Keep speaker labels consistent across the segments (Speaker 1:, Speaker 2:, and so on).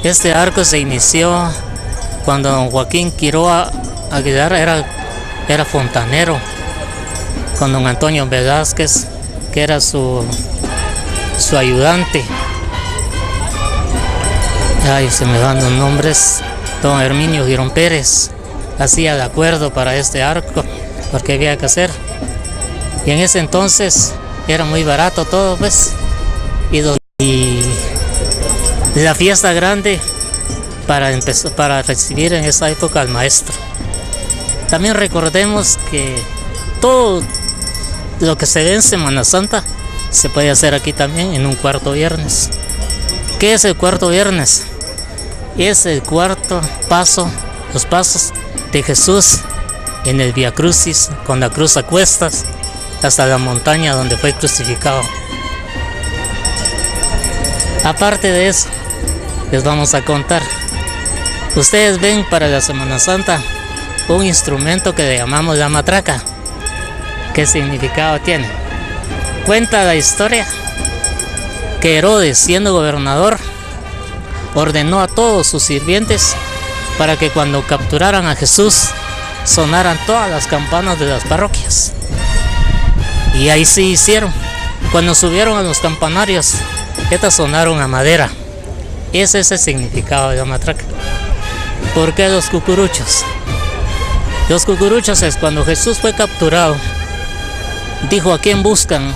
Speaker 1: Este arco se inició cuando don Joaquín Quiroa Aguilar era fontanero, con don Antonio Velázquez, que era su ayudante. Ay, se me van los nombres. Don Herminio Girón Pérez hacía de acuerdo para este arco, porque había que hacer. Y en ese entonces era muy barato todo, pues. Y la fiesta grande para recibir en esa época al maestro. También recordemos que todo lo que se ve en Semana Santa se puede hacer aquí también en un cuarto viernes. ¿Qué es el cuarto viernes? Es el cuarto paso, los pasos de Jesús en el Vía Crucis, con la cruz a cuestas, hasta la montaña donde fue crucificado. Aparte de eso, les vamos a contar. Ustedes ven para la Semana Santa un instrumento que le llamamos la matraca. ¿Qué significado tiene? Cuenta la historia que Herodes, siendo gobernador, ordenó a todos sus sirvientes para que cuando capturaran a Jesús sonaran todas las campanas de las parroquias. Y ahí sí hicieron. Cuando subieron a los campanarios, estas sonaron a madera. Ese es el significado de la matraca. ¿Por qué los cucuruchos? Los cucuruchos es cuando Jesús fue capturado, dijo: ¿a quién buscan?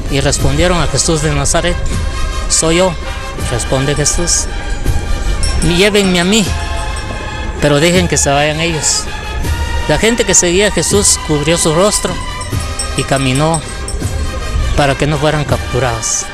Speaker 1: Y respondieron: a Jesús de Nazaret. Soy yo, responde Jesús. Llévenme a mí, pero dejen que se vayan ellos. La gente que seguía a Jesús cubrió su rostro y caminó para que no fueran capturados.